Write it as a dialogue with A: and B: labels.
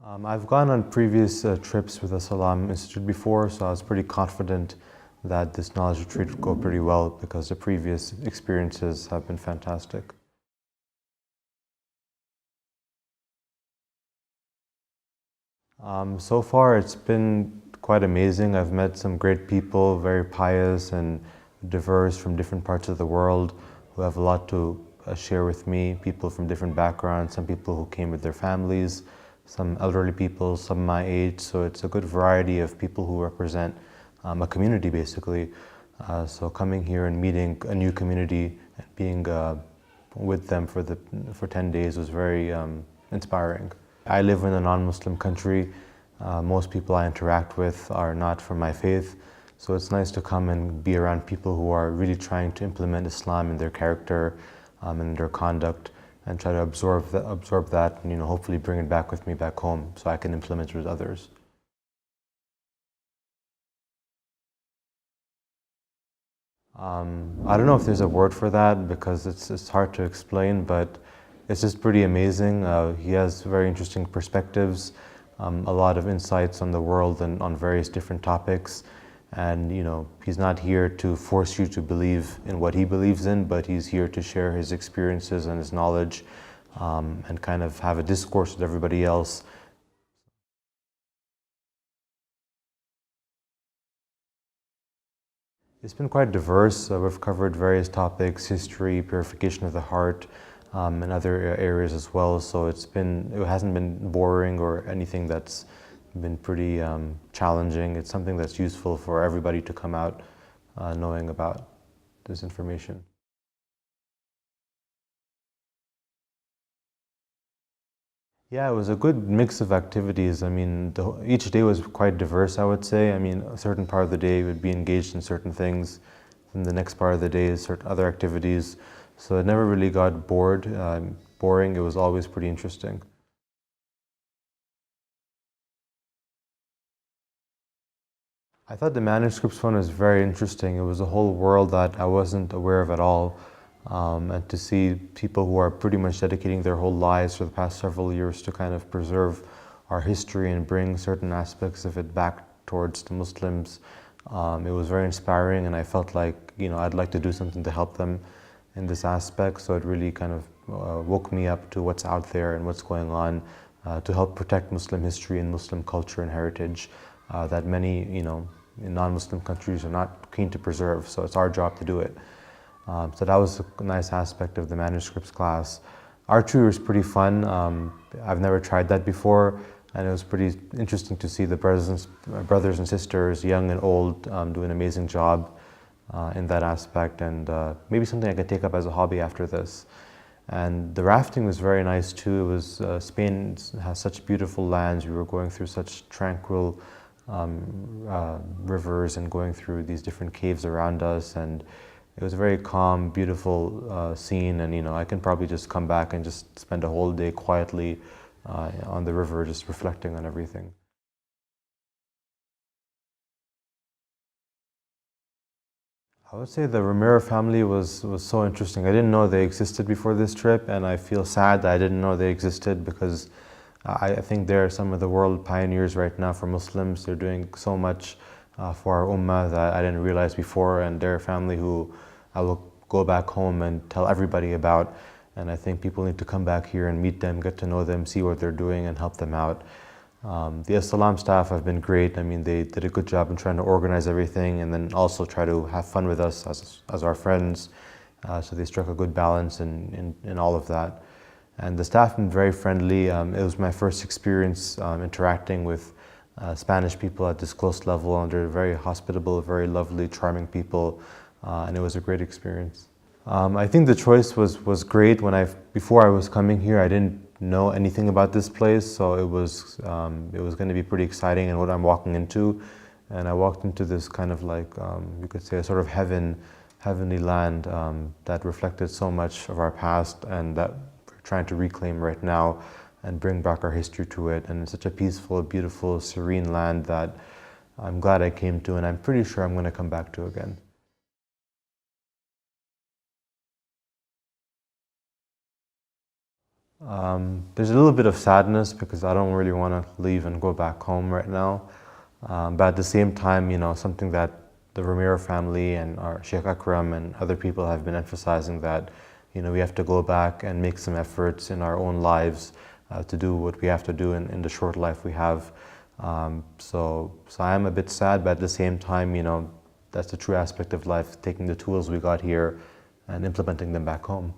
A: I've gone on previous trips with the Salam Institute before, so I was pretty confident that this knowledge retreat would go pretty well because the previous experiences have been fantastic. So far it's been quite amazing. I've met some great people, very pious and diverse from different parts of the world who have a lot to share with me, people from different backgrounds, some people who came with their families, some elderly people, some my age, so it's a good variety of people who represent a community basically. So coming here and meeting a new community and being with them for 10 days was very inspiring. I live in a non-Muslim country. Most people I interact with are not from my faith, so it's nice to come and be around people who are really trying to implement Islam in their character and their conduct, and try to absorb that and hopefully bring it back with me back home so I can implement it with others. I don't know if there's a word for that because it's hard to explain, but it's just pretty amazing. He has very interesting perspectives, a lot of insights on the world and on various different topics. And he's not here to force you to believe in what he believes in, but he's here to share his experiences and his knowledge and kind of have a discourse with everybody else. It's been quite diverse. We've covered various topics: history, purification of the heart, and other areas as well. So it hasn't been boring or anything that's been pretty challenging. It's something that's useful for everybody to come out knowing about this information. Yeah, it was a good mix of activities. I mean, each day was quite diverse, I would say. I mean, a certain part of the day would be engaged in certain things, and the next part of the day is certain other activities. So it never really got boring. It was always pretty interesting. I thought the manuscripts one was very interesting. It was a whole world that I wasn't aware of at all. And to see people who are pretty much dedicating their whole lives for the past several years to kind of preserve our history and bring certain aspects of it back towards the Muslims, it was very inspiring, and I felt like I'd like to do something to help them in this aspect. So it really kind of woke me up to what's out there and what's going on to help protect Muslim history and Muslim culture and heritage that many in non-Muslim countries are not keen to preserve. So it's our job to do it. So that was a nice aspect of the manuscripts class. Archery was pretty fun. I've never tried that before, and it was pretty interesting to see the brothers and sisters, young and old, do an amazing job in that aspect, and maybe something I could take up as a hobby after this. And the rafting was very nice too. It was Spain has such beautiful lands. We were going through such tranquil rivers and going through these different caves around us, and it was a very calm, beautiful scene. And I can probably just come back and just spend a whole day quietly on the river, just reflecting on everything. I would say the Ramiro family was so interesting. I didn't know they existed before this trip, and I feel sad that I didn't know they existed because I think they're some of the world pioneers right now for Muslims. They're doing so much for our ummah that I didn't realize before, and they're a family who I will go back home and tell everybody about. And I think people need to come back here and meet them, get to know them, see what they're doing, and help them out. The Al-Salam staff have been great. I mean, they did a good job in trying to organize everything and then also try to have fun with us as our friends. So they struck a good balance in all of that. And the staff have been very friendly. It was my first experience interacting with Spanish people at this close level, and they're very hospitable, very lovely, charming people, and it was a great experience. I think the choice was great. Before I was coming here, I didn't know anything about this place, so it was going to be pretty exciting and what I'm walking into. And I walked into this kind of like you could say a sort of heavenly land that reflected so much of our past and that we're trying to reclaim right now and bring back our history to it. And it's such a peaceful, beautiful, serene land that I'm glad I came to, and I'm pretty sure I'm going to come back to again. There's a little bit of sadness because I don't really want to leave and go back home right now. But at the same time, something that the Ramiro family and our Sheikh Akram and other people have been emphasizing that, we have to go back and make some efforts in our own lives to do what we have to do in the short life we have. So I am a bit sad, but at the same time, that's the true aspect of life, taking the tools we got here and implementing them back home.